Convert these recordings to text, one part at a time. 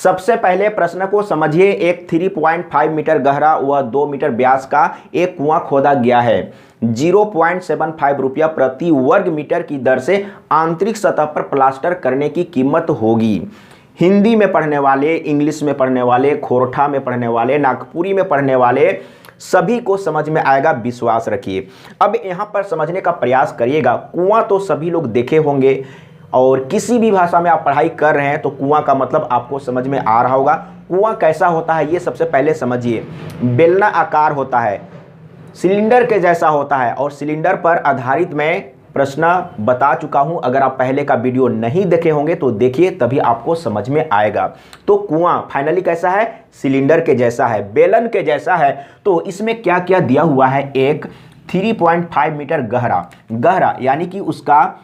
सबसे पहले प्रश्न को समझिए। एक 3.5 मीटर गहरा व 2 मीटर व्यास का एक कुआं खोदा गया है। 0.75 रुपया प्रति वर्ग मीटर की दर से आंतरिक सतह पर प्लास्टर करने की कीमत होगी। हिंदी में पढ़ने वाले, इंग्लिश में पढ़ने वाले, खोरठा में पढ़ने वाले, नागपुरी में पढ़ने वाले सभी को समझ में आएगा, विश्वास रखिए। अब यहाँ पर समझने का प्रयास करिएगा। कुआं तो सभी लोग देखे होंगे और किसी भी भाषा में आप पढ़ाई कर रहे हैं तो कुआं का मतलब आपको समझ में आ रहा होगा। कुआं कैसा होता है ये सबसे पहले समझिए। बेलना आकार होता है, सिलेंडर के जैसा होता है और सिलेंडर पर आधारित मैं प्रश्न बता चुका हूं। अगर आप पहले का वीडियो नहीं देखे होंगे तो देखिए, तभी आपको समझ में आएगा। तो कुआं फाइनली कैसा है? सिलेंडर के जैसा है, बेलन के जैसा है। तो इसमें क्या क्या दिया हुआ है? एक 3.5 मीटर गहरा यानी कि उसका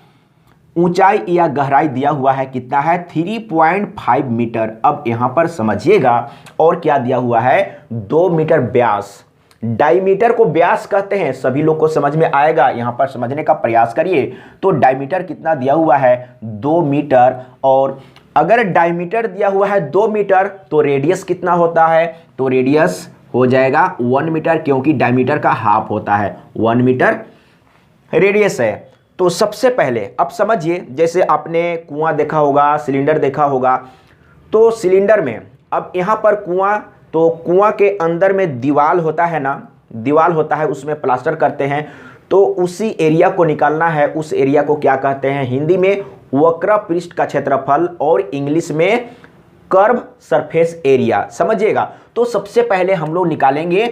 ऊंचाई या गहराई दिया हुआ है। कितना है? 3.5 मीटर। अब यहां पर समझिएगा और क्या दिया हुआ है? 2 मीटर व्यास। डायमीटर को व्यास कहते हैं, सभी लोग को समझ में आएगा। यहां पर समझने का प्रयास करिए। तो डायमीटर कितना दिया हुआ है? 2 मीटर। और अगर डायमीटर दिया हुआ है 2 मीटर तो रेडियस कितना होता है? तो रेडियस हो जाएगा 1 मीटर, क्योंकि डायमीटर का हाफ होता है। 1 मीटर रेडियस है। तो सबसे पहले अब समझिए, जैसे आपने कुआं देखा होगा, सिलेंडर देखा होगा। तो सिलेंडर में अब यहां पर कुआं, तो कुआं के अंदर में दीवाल होता है ना, दीवाल होता है, उसमें प्लास्टर करते हैं। तो उसी एरिया को निकालना है। उस एरिया को क्या कहते हैं? हिंदी में वक्र पृष्ठ का क्षेत्रफल और इंग्लिश में कर्व सरफेस एरिया। समझिएगा। तो सबसे पहले हम लोग निकालेंगे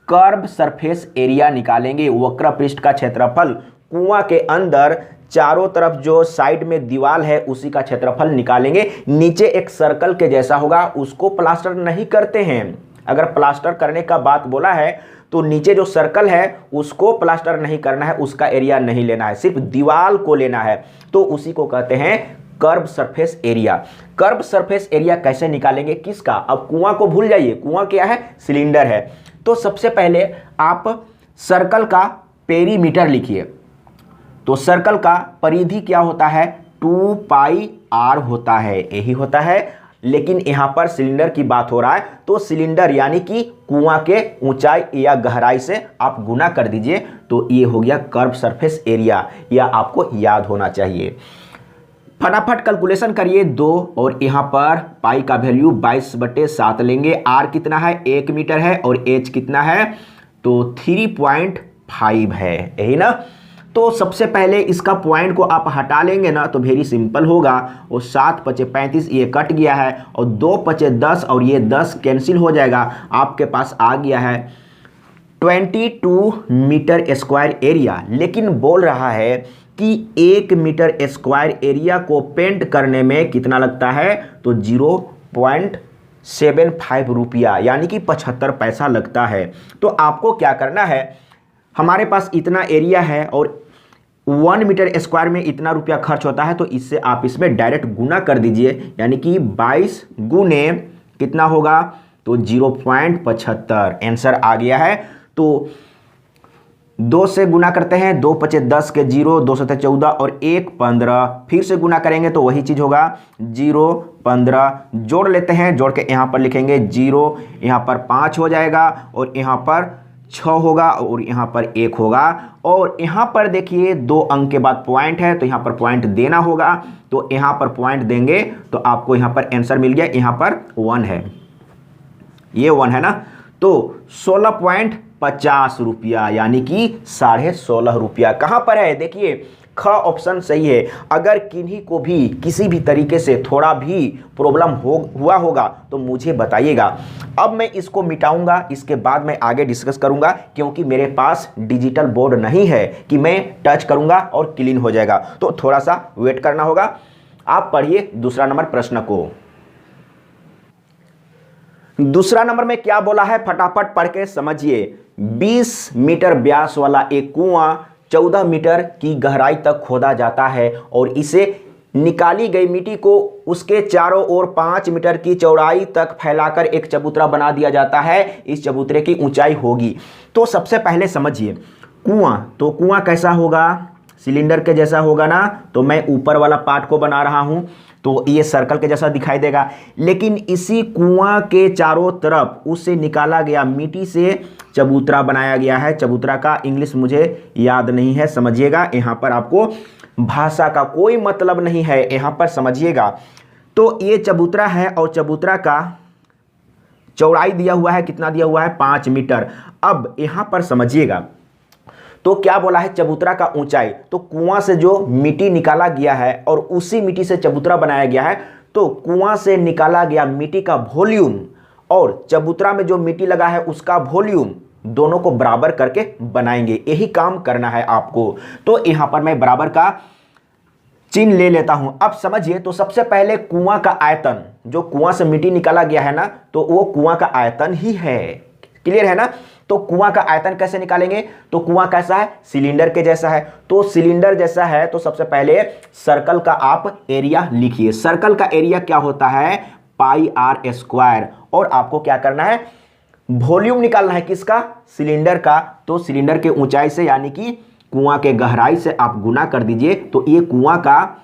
कर्व सरफेस एरिया, निकालेंगे वक्र पृष्ठ का क्षेत्रफल। कुआं के अंदर चारों तरफ जो साइड में दीवार है उसी का क्षेत्रफल निकालेंगे। नीचे एक सर्कल के जैसा होगा, उसको प्लास्टर नहीं करते हैं। अगर प्लास्टर करने का बात बोला है तो नीचे जो सर्कल है उसको प्लास्टर नहीं करना है, उसका एरिया नहीं लेना है, सिर्फ दीवार को लेना है। तो उसी को कहते हैं curve surface area. Curve surface area कैसे निकालेंगे? किसका? अब कुआं को भूल जाइए। कुआं क्या है? सिलेंडर है। तो सबसे पहले आप सर्कल का पेरीमीटर लिखिए। तो सर्कल का परिधि क्या होता है? 2 पाई r होता है, यही होता है। लेकिन यहां पर सिलेंडर की बात हो रहा है तो सिलेंडर यानी कि कुआं के ऊंचाई या गहराई से आप गुना कर दीजिए। तो ये हो गया कर्व सरफेस एरिया। यह आपको याद होना चाहिए। फटाफट कैलकुलेशन करिए। 2 और यहां पर पाई का वैल्यू 22/7 लेंगे। r कितना है? 1 मीटर है। और h कितना है? तो 3.5 है, यही ना। तो सबसे पहले इसका पॉइंट को आप हटा लेंगे ना तो वेरी सिंपल होगा। और 7 × 5 = 35, ये कट गया है। और 2 × 5 = 10 और ये 10 कैंसिल हो जाएगा। आपके पास आ गया है 22 मीटर स्क्वायर एरिया। लेकिन बोल रहा है कि 1 मीटर स्क्वायर एरिया को पेंट करने में कितना लगता है? तो 0.75 रुपया यानी कि 75 पैसा लगता है। तो आपको क्या करना है? हमारे पास इतना एरिया है और 1 मीटर स्क्वायर में इतना रुपया खर्च होता है, तो इससे आप इसमें डायरेक्ट गुना कर दीजिए। यानी कि 22 गुने कितना होगा? तो 0.75 आंसर आ गया है। तो 2 से गुना करते हैं। 2 × 5 = 10 के 0, 2 × 7 = 14 और 1 × 15। फिर से गुना करेंगे तो वही चीज़ होगा। 0 15 जोड़ लेते हैं। जोड़ के यहाँ पर लिखेंगे 0, यहाँ पर 5 हो जाएगा और यहाँ पर 6 होगा और यहाँ पर 1 होगा। और यहाँ पर देखिए 2 अंक के बाद पॉइंट है तो यहाँ पर पॉइंट देना होगा। तो यहाँ पर पॉइंट देंगे तो आपको यहाँ पर आंसर मिल गया। यहाँ पर 1 है, ये 1 है ना। तो 16.50 रुपया यानी कि 16.5 रुपया कहाँ पर है? देखिए ख ऑप्शन सही है। अगर किन्हीं को भी किसी भी तरीके से थोड़ा भी प्रॉब्लम हुआ होगा तो मुझे बताइएगा। अब मैं इसको मिटाऊंगा, इसके बाद मैं आगे डिस्कस करूंगा, क्योंकि मेरे पास डिजिटल बोर्ड नहीं है कि मैं टच करूंगा और क्लीन हो जाएगा। तो थोड़ा सा वेट करना होगा। आप पढ़िए दूसरा नंबर प्रश्न को। दूसरा नंबर में क्या बोला है फटाफट पढ़ के समझिए। 20 मीटर व्यास वाला एक कुआं 14 मीटर की गहराई तक खोदा जाता है और इसे निकाली गई मिट्टी को उसके चारों ओर 5 मीटर की चौड़ाई तक फैलाकर एक चबूतरा बना दिया जाता है। इस चबूतरे की ऊंचाई होगी। तो सबसे पहले समझिए कुआं, तो कुआं कैसा होगा? सिलेंडर के जैसा होगा ना। तो मैं ऊपर वाला पार्ट को बना रहा हूं। तो ये सर्कल के जैसा दिखाई देगा। लेकिन इसी कुआं के चारों तरफ उससे निकाला गया मिट्टी से चबूतरा बनाया गया है। चबूतरा का इंग्लिश मुझे याद नहीं है, समझिएगा। यहाँ पर आपको भाषा का कोई मतलब नहीं है, यहाँ पर समझिएगा। तो ये चबूतरा है और चबूतरा का चौड़ाई दिया हुआ है, कितना दिया हुआ है? 5 मीटर। अब यहाँ पर समझिएगा, तो क्या बोला है? चबूतरा का ऊंचाई। तो कुआं से जो मिट्टी निकाला गया है और उसी मिट्टी से चबूतरा बनाया गया है, तो कुआं से निकाला गया मिट्टी का वॉल्यूम और चबूतरा में जो मिट्टी लगा है उसका वॉल्यूम, दोनों को बराबर करके बनाएंगे। यही काम करना है आपको। तो यहां पर मैं बराबर का चिन्ह ले लेता हूं। अब समझिए, तो सबसे पहले कुआं का आयतन, जो कुआं से मिट्टी निकाला गया है ना, तो वो कुआं का आयतन ही है। क्लियर है ना? तो कुआं का आयतन कैसे निकालेंगे? तो कुआं कैसा है? सिलेंडर के जैसा है। तो सिलेंडर जैसा है तो सबसे पहले सर्कल का आप एरिया लिखिए। सर्कल का एरिया क्या होता है? पाई आर स्क्वायर। और आपको क्या करना है? वॉल्यूम निकालना है। किसका? सिलेंडर का। तो सिलेंडर के ऊंचाई से यानी कि कुआं के गहराई से आप गुना कर दीजिए, तो ये कुआं का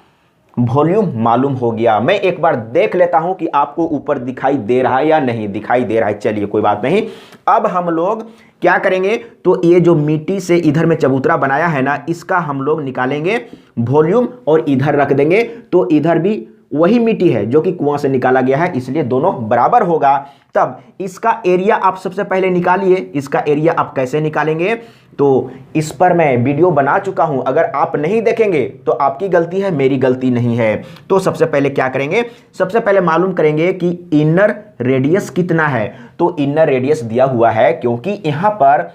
वॉल्यूम मालूम हो गया। मैं एक बार देख लेता हूं कि आपको ऊपर दिखाई दे रहा है या नहीं दिखाई दे रहा है। चलिए कोई बात नहीं। अब हम लोग क्या करेंगे? तो ये जो मिट्टी से इधर में चबूतरा बनाया है ना, इसका हम लोग निकालेंगे वॉल्यूम और इधर रख देंगे। तो इधर भी वही मिट्टी है जो कि कुआं से निकाला गया है, इसलिए दोनों बराबर होगा। तब इसका एरिया आप सबसे पहले निकालिए। इसका एरिया आप कैसे निकालेंगे? तो इस पर मैं वीडियो बना चुका हूं, अगर आप नहीं देखेंगे तो आपकी गलती है, मेरी गलती नहीं है। तो सबसे पहले क्या करेंगे? सबसे पहले मालूम करेंगे कि इनर रेडियस कितना है। तो इनर रेडियस दिया हुआ है क्योंकि यहां पर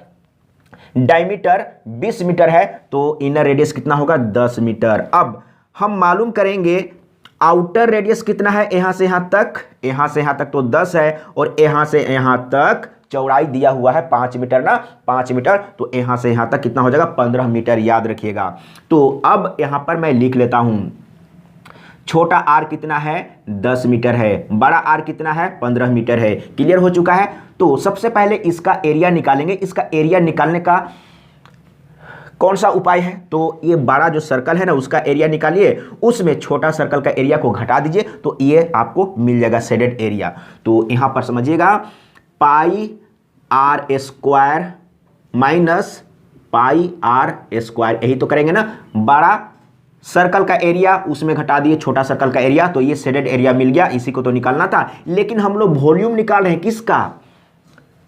डायमीटर 20 मीटर है, तो इनर रेडियस कितना होगा? 10 मीटर। अब हम मालूम करेंगे आउटर रेडियस कितना है। यहां से यहां तक, यहां से यहां तक तो 10 है, और यहां से यहां तक चौड़ाई दिया हुआ है 5 मीटर ना, 5 मीटर। तो यहां से यहां तक कितना हो जाएगा? 15 मीटर, याद रखिएगा। तो अब यहां पर मैं लिख लेता हूं, छोटा आर कितना है? 10 मीटर है। बड़ा आर कितना है? 15 मीटर है। क्लियर हो चुका है? तो सबसे पहले इसका एरिया निकालेंगे। इसका एरिया निकालने का कौन सा उपाय है? तो ये बड़ा जो सर्कल है ना, उसका एरिया निकालिए, उसमें छोटा सर्कल का एरिया को घटा दीजिए, तो ये आपको मिल जाएगा शेडेड एरिया। तो यहां पर समझिएगा, pi r square minus pi r square, यही तो करेंगे ना। बड़ा सर्कल का एरिया उसमें घटा दिए छोटा सर्कल का एरिया, तो ये शेडेड एरिया मिल गया। इसी को तो निकालना था, लेकिन हम लोग वॉल्यूम निकाल रहे हैं। किसका?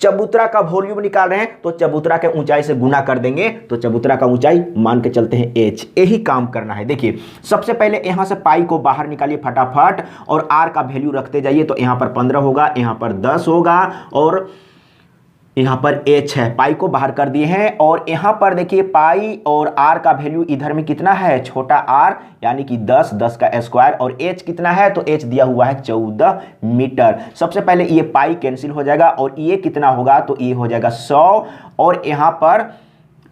चबूतरा का वॉल्यूम निकाल रहे हैं। तो चबूतरा के ऊंचाई से गुना कर देंगे, तो चबूतरा का ऊंचाई मान के चलते हैं h। यही काम करना है। देखिए, सबसे पहले यहां से पाई को बाहर निकालिए फटाफट, और r का वैल्यू रखते जाइए। तो यहां पर 15 होगा, यहां पर 10 होगा, और यहां पर h है। पाई को बाहर कर दिए हैं, और यहां पर देखिए पाई और r का वैल्यू इधर में कितना है? छोटा r यानी कि 10, 10 का स्क्वायर, और h कितना है? तो h दिया हुआ है 14 मीटर। सबसे पहले ये पाई कैंसिल हो जाएगा, और ये कितना होगा? तो ये हो जाएगा 100, और यहां पर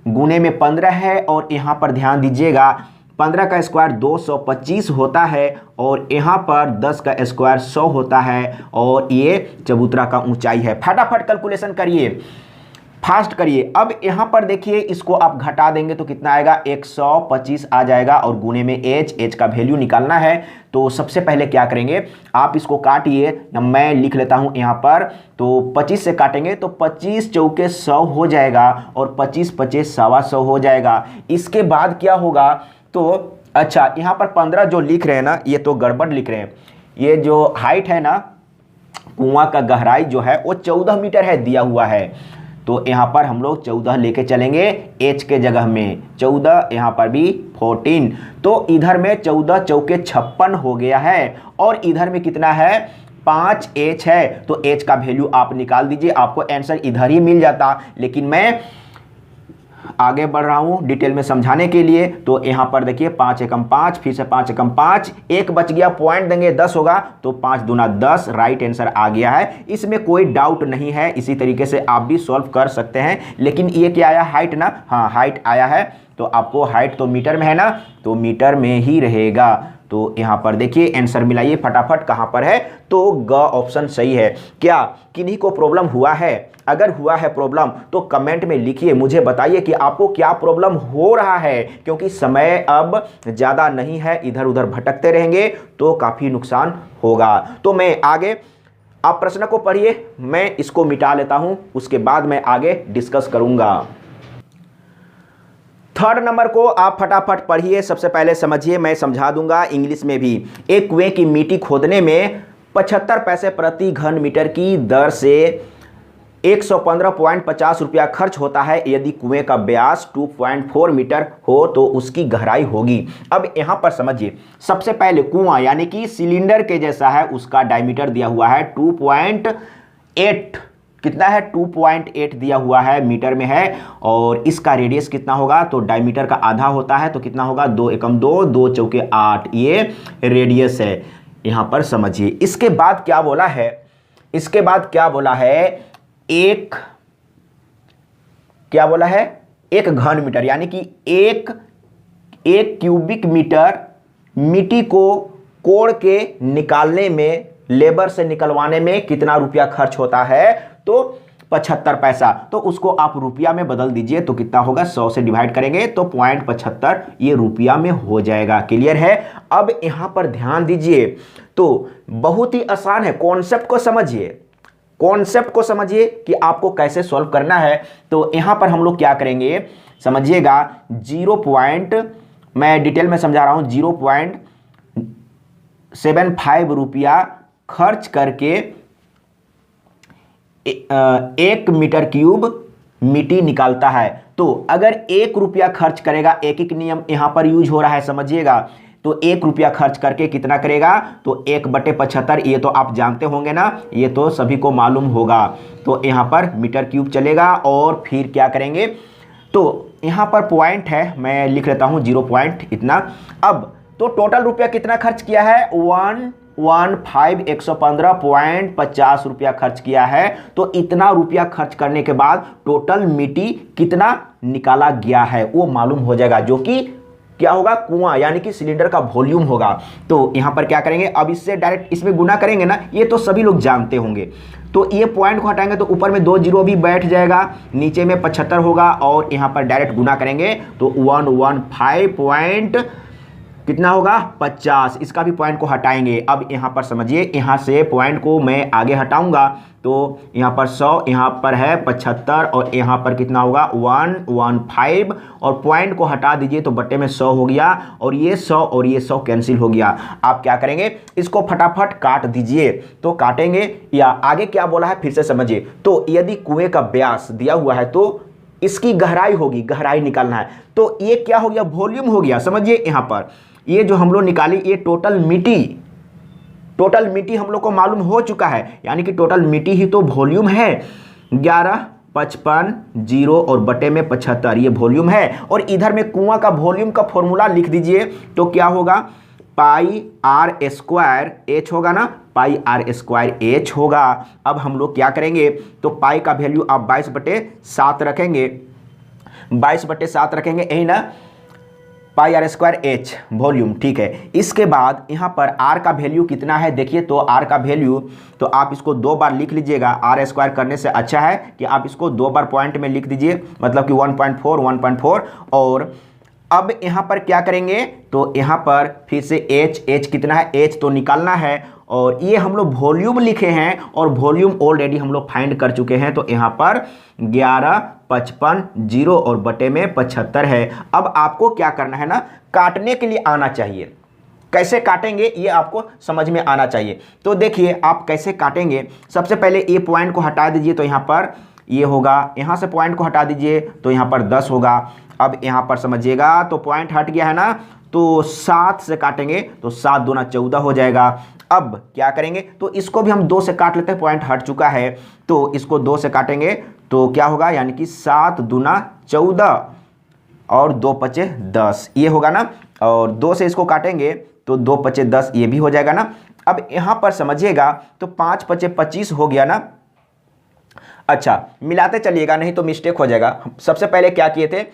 गुने में 15 है, और यहां पर ध्यान दीजिएगा 15 का स्क्वायर 225 होता है, और यहाँ पर 10 का स्क्वायर 100 होता है, और ये चबूतरा का ऊंचाई है। फटाफट कैलकुलेशन करिए, फास्ट करिए। अब यहाँ पर देखिए, इसको आप घटा देंगे तो कितना आएगा? 125 आ जाएगा, और गुने में h का वैल्यू निकालना है। तो सबसे पहले क्या करेंगे? आप इसको काटिए, मैं लिख लेता हूँ यहाँ पर। तो 25 से काटेंगे तो 25 चौके 100 हो जाएगा, और 25 25 125 हो जाएगा। इसके बाद क्या होगा? तो अच्छा, यहाँ पर 15 जो लिख रहे हैं ना, ये तो गड़बड़ लिख रहे हैं। ये जो हाइट है ना, कुआं का गहराई जो है वो 14 मीटर है, दिया हुआ है। तो यहाँ पर हम लोग 14 लेके चलेंगे, h के जगह में 14, यहाँ पर भी 14। तो इधर में 14 चौके 56 हो गया है, और इधर में कितना है? 5h है। तो h का वैल्यू आप निकाल दीजिए, आपको आंसर इधर ही मिल जाता। लेकिन मैं आगे बढ़ रहा हूं डिटेल में समझाने के लिए। तो यहां पर देखिए 5 एकम 5, फिर से 5 एकम 5, एक बच गया, पॉइंट देंगे 10 होगा, तो 5 दूना 10, राइट आंसर आ गया है। इसमें कोई डाउट नहीं है, इसी तरीके से आप भी सॉल्व कर सकते हैं। लेकिन ये क्या आया? हाइट ना, हाँ हाइट आया है। तो आपको हाइट तो मीटर में है ना, तो मीटर में ही रहेगा। तो यहाँ पर देखिए आंसर मिलाइए फटाफट, कहाँ पर है, तो ग ऑप्शन सही है। क्या किन्हीं को प्रॉब्लम हुआ है? अगर हुआ है प्रॉब्लम तो कमेंट में लिखिए, मुझे बताइए कि आपको क्या प्रॉब्लम हो रहा है, क्योंकि समय अब ज़्यादा नहीं है, इधर उधर भटकते रहेंगे तो काफ़ी नुकसान होगा। तो मैं आगे, आप प्रश्न को पढ़िए, मैं इसको मिटा लेता हूं, उसके बाद मैं आगे डिस्कस करूंगा। थर्ड नंबर को आप फटाफट पढ़िए, सबसे पहले समझिए, मैं समझा दूंगा इंग्लिश में भी। एक कुएं की मिट्टी खोदने में 75 पैसे प्रति घन मीटर की दर से 115.50 रुपया खर्च होता है। यदि कुएं का व्यास 2.4 मीटर हो तो उसकी गहराई होगी। अब यहां पर समझिए, सबसे पहले कुआं यानी कि सिलेंडर के जैसा है, उसका डायमीटर दिया हुआ है 2.8, कितना है 2.8 दिया हुआ है, मीटर में है। और इसका रेडियस कितना होगा, तो डायमीटर का आधा होता है, तो कितना होगा 2 एकम 2, 2 चौके 8, ये रेडियस है। यहां पर समझिए, इसके बाद क्या बोला है, इसके बाद क्या बोला है, एक, क्या बोला है, 1 घन मीटर यानी कि एक क्यूबिक मीटर मिट्टी को कोड़ के निकालने में, लेबर से निकलवाने में कितना रुपया खर्च होता है, तो 75 पैसा। तो उसको आप रुपया में बदल दीजिए, तो कितना होगा, 100 से डिवाइड करेंगे तो 0.75 ये रुपया में हो जाएगा। क्लियर है? अब यहां पर ध्यान दीजिए, तो बहुत ही आसान है, कॉन्सेप्ट को समझिए, कॉन्सेप्ट को समझिए कि आपको कैसे सॉल्व करना है। तो यहां पर हम लोग क्या करेंगे, समझिएगा, 0. मैं डिटेल में समझा रहा हूं, 0.75 रुपया खर्च करके 1 मीटर क्यूब मिट्टी निकालता है। तो अगर 1 रुपया खर्च करेगा, एक एक नियम यहां पर यूज हो रहा है, समझिएगा, तो 1 रुपया खर्च करके कितना करेगा, तो 1/75, ये तो आप जानते होंगे ना, ये तो सभी को मालूम होगा। तो यहां पर मीटर क्यूब चलेगा और फिर क्या करेंगे, तो यहां पर पॉइंट है, मैं लिख लेता हूं 0. इतना। अब तो टोटल रुपया कितना खर्च किया है, 115 रुपया खर्च किया है। तो इतना रुपया खर्च करने के बाद टोटल मिट्टी कितना निकाला गया है वो मालूम हो जाएगा, जो कि क्या होगा, कुआं यानी कि सिलेंडर का वॉल्यूम होगा। तो यहां पर क्या करेंगे, अब इससे डायरेक्ट इसमें गुना करेंगे ना, ये तो सभी लोग जानते होंगे। तो ये पॉइंट को हटाएंगे तो ऊपर में 2 जीरो भी बैठ जाएगा, नीचे में 75 होगा, और यहां पर डायरेक्ट गुना करेंगे तो 115 कितना होगा, 50। इसका भी पॉइंट को हटाएंगे। अब यहां पर समझिए, यहां से पॉइंट को मैं आगे हटाऊंगा तो यहां पर 100, यहां पर है 75, और यहां पर कितना होगा 115, और पॉइंट को हटा दीजिए तो बट्टे में 100 हो गया, और ये 100 और ये 100 कैंसिल हो गया। आप क्या करेंगे, इसको फटाफट काट दीजिए। तो काटेंगे, या आगे क्या बोला है फिर से समझिए। तो यदि कुएं का व्यास दिया हुआ है तो इसकी गहराई होगी, गहराई निकालना है। तो ये क्या हो गया, वॉल्यूम हो गया। समझिए, यहां पर ये जो हम लोग निकाली, ये टोटल मिट्टी हम लोग को मालूम हो चुका है, यानी कि टोटल मिट्टी ही तो वॉल्यूम है। 1155 0 और बटे में 75 ये वॉल्यूम है। और इधर में कुआं का वॉल्यूम का फॉर्मूला लिख दीजिए, तो क्या होगा, πr² h होगा ना, πr² h होगा। अब हम लोग क्या करेंगे, तो पाई का वैल्यू आप 22/7 रखेंगे, 22/7 रखेंगे, यही ना, πr² h वॉल्यूम, ठीक है। इसके बाद यहाँ पर r का वैल्यू कितना है, देखिए, तो r का वैल्यू, तो आप इसको 2 बार लिख लीजिएगा। r² करने से अच्छा है कि आप इसको 2 बार पॉइंट में लिख दीजिए, मतलब कि 1.4। और अब यहाँ पर क्या करेंगे, तो यहाँ पर फिर से h कितना है, h तो निकालना है, और ये हम लोग वॉल्यूम लिखे हैं, और वॉल्यूम ऑलरेडी हम लोग फाइंड कर चुके हैं। तो यहाँ पर 1155 0 और बटे में 75 है। अब आपको क्या करना है ना, काटने के लिए आना चाहिए। कैसे काटेंगे ये आपको समझ में आना चाहिए। तो देखिए आप कैसे काटेंगे, सबसे पहले ये पॉइंट को हटा दीजिए, तो यहाँ पर ये होगा, यहाँ से पॉइंट को हटा दीजिए तो यहाँ पर 10 होगा। अब यहाँ पर समझिएगा, तो पॉइंट हट गया है ना, तो 7 से काटेंगे तो 7 दूना 14 हो जाएगा। अब क्या करेंगे, तो इसको भी हम 2 से काट लेते हैं, पॉइंट हट चुका है, तो इसको 2 से काटेंगे तो क्या होगा, यानी कि 7 दूना 14 और 2 पचे 10 ये होगा ना, और 2 से इसको काटेंगे तो 2 पचे 10 ये भी हो जाएगा ना। अब यहाँ पर समझिएगा, तो 5 पचे 25 हो गया ना। अच्छा, मिलाते चलिएगा, नहीं तो मिस्टेक हो जाएगा। सबसे पहले क्या किए थे,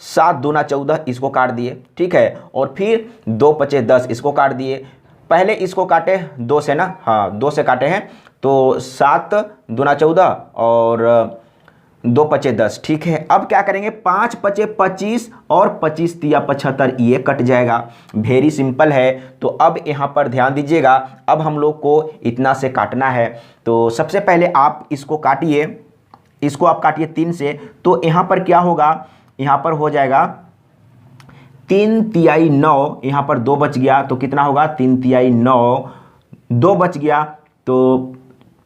7 दूना 14 इसको काट दिए, ठीक है, और फिर 2 पचे 10 इसको काट दिए। पहले इसको काटे 2 से ना, हाँ 2 से काटे हैं, तो 7 दूना 14 और 2 पचे 10, ठीक है। अब क्या करेंगे, 5 पचे 25 और 25 तिया 75, ये कट जाएगा। वेरी सिंपल है। तो अब यहाँ पर ध्यान दीजिएगा, अब हम लोग को इतना से काटना है। तो सबसे पहले आप इसको काटिए, इसको आप काटिए 3 से, तो यहाँ पर क्या होगा, यहाँ पर हो जाएगा 3 तिहाई 9, यहाँ पर 2 बच गया तो कितना होगा, 3 तिहाई 9, 2 बच गया तो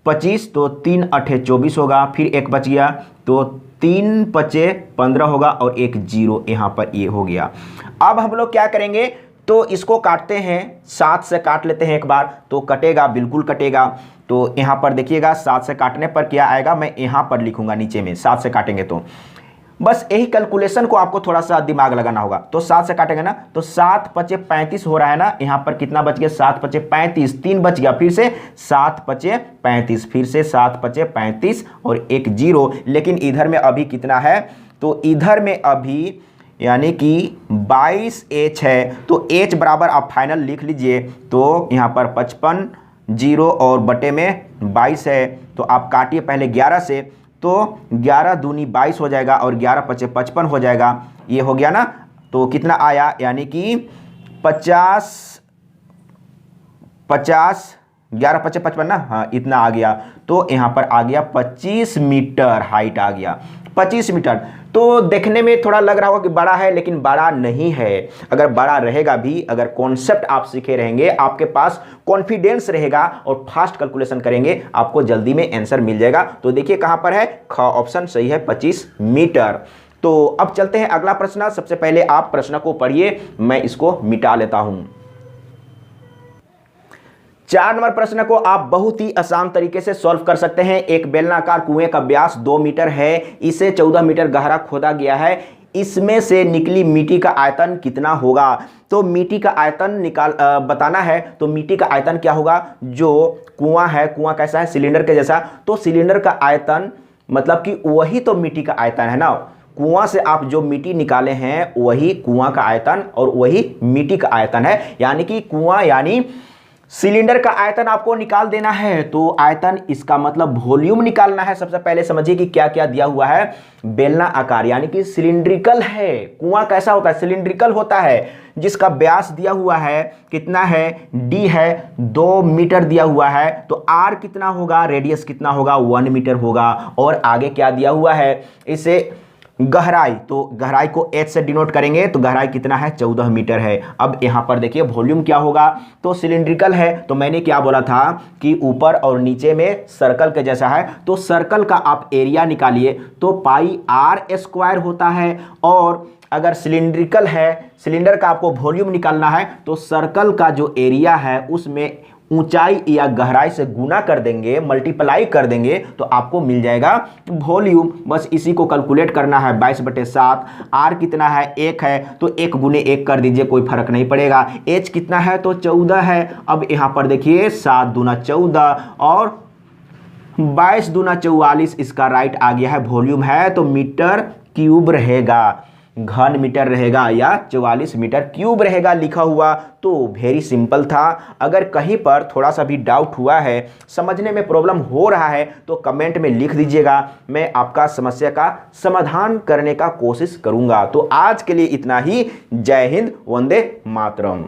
25, तो 3 अठे 24 होगा, फिर 1 बच गया तो 3 पचे 15 होगा और 1 0 यहाँ पर ये हो गया। अब हम लोग क्या करेंगे, तो इसको काटते हैं, 7 से काट लेते हैं एक बार, तो कटेगा, बिल्कुल कटेगा। तो यहाँ पर देखिएगा 7 से काटने पर क्या आएगा, मैं यहाँ पर लिखूंगा नीचे में, 7 से काटेंगे तो बस यही कैलकुलेशन को आपको थोड़ा सा दिमाग लगाना होगा। तो 7 से काटेंगे ना, तो 7 पचे 35 हो रहा है ना, यहाँ पर कितना बच गया, 7 पचे 35, 3 बच गया, फिर से 7 पचे 35, फिर से 7 पचे 35 और 1 0। लेकिन इधर में अभी कितना है, तो इधर में अभी यानी कि 22H है, तो H बराबर आप फाइनल लिख लीजिए। तो यहाँ पर 55 0 और बटे में 22 है, तो आप काटिए पहले 11 से, तो 11 दूनी 22 हो जाएगा और 11 पचे 55 हो जाएगा, ये हो गया ना। तो कितना आया, यानी कि 50 11 पचे 55 ना, हाँ इतना आ गया। तो यहाँ पर आ गया 25 मीटर हाइट आ गया, 25 मीटर। तो देखने में थोड़ा लग रहा होगा कि बड़ा है, लेकिन बड़ा नहीं है। अगर बड़ा रहेगा भी, अगर कॉन्सेप्ट आप सीखे रहेंगे, आपके पास कॉन्फिडेंस रहेगा और फास्ट कैलकुलेशन करेंगे, आपको जल्दी में आंसर मिल जाएगा। तो देखिए कहां पर है, ख ऑप्शन सही है, 25 मीटर। तो अब चलते हैं अगला प्रश्न। सबसे पहले आप प्रश्न को पढ़िए, मैं इसको मिटा लेता हूं। 4 नंबर प्रश्न को आप बहुत ही आसान तरीके से सॉल्व कर सकते हैं। एक बेलनाकार कुएं का व्यास 2 मीटर है, इसे 14 मीटर गहरा खोदा गया है, इसमें से निकली मिट्टी का आयतन कितना होगा। तो मिट्टी का आयतन बताना है। तो मिट्टी का आयतन क्या होगा, जो कुआं है, कुआं कैसा है, सिलेंडर के जैसा, तो सिलेंडर का आयतन मतलब कि वही तो मिट्टी का आयतन है ना। कुआं से आप जो मिट्टी निकाले हैं वही कुआं का आयतन और वही मिट्टी का आयतन है। यानी कि कुआं यानी सिलेंडर का आयतन आपको निकाल देना है। तो आयतन, इसका मतलब वॉल्यूम निकालना है। सबसे पहले समझिए कि क्या क्या दिया हुआ है। बेलना आकार यानी कि सिलिंड्रिकल है। कुआं कैसा होता है, सिलिंड्रिकल होता है, जिसका व्यास दिया हुआ है कितना है, d है, 2 मीटर दिया हुआ है। तो r कितना होगा, रेडियस कितना होगा, 1 मीटर होगा। और आगे क्या दिया हुआ है, इसे गहराई, तो गहराई को h से डिनोट करेंगे, तो गहराई कितना है, 14 मीटर है। अब यहाँ पर देखिए वॉल्यूम क्या होगा, तो सिलिंड्रिकल है, तो मैंने क्या बोला था कि ऊपर और नीचे में सर्कल के जैसा है। तो सर्कल का आप एरिया निकालिए, तो पाई r स्क्वायर होता है। और अगर सिलिंड्रिकल है, सिलेंडर का आपको वॉल्यूम निकालना है, तो सर्कल का जो एरिया है उसमें ऊंचाई या गहराई से गुना कर देंगे, मल्टीप्लाई कर देंगे, तो आपको मिल जाएगा वॉल्यूम। बस इसी को कैलकुलेट करना है। 22/7, आर कितना है, 1 है, तो 1 गुने 1 कर दीजिए, कोई फर्क नहीं पड़ेगा। एच कितना है, तो 14 है। अब यहाँ पर देखिए 7 दूना 14 और 22 दूना 44, इसका राइट आ गया है। वॉल्यूम है तो मीटर क्यूब रहेगा, घन मीटर रहेगा या 44 मीटर क्यूब रहेगा लिखा हुआ। तो वेरी सिंपल था। अगर कहीं पर थोड़ा सा भी डाउट हुआ है, समझने में प्रॉब्लम हो रहा है, तो कमेंट में लिख दीजिएगा, मैं आपका समस्या का समाधान करने का कोशिश करूंगा। तो आज के लिए इतना ही। जय हिंद, वंदे मातरम।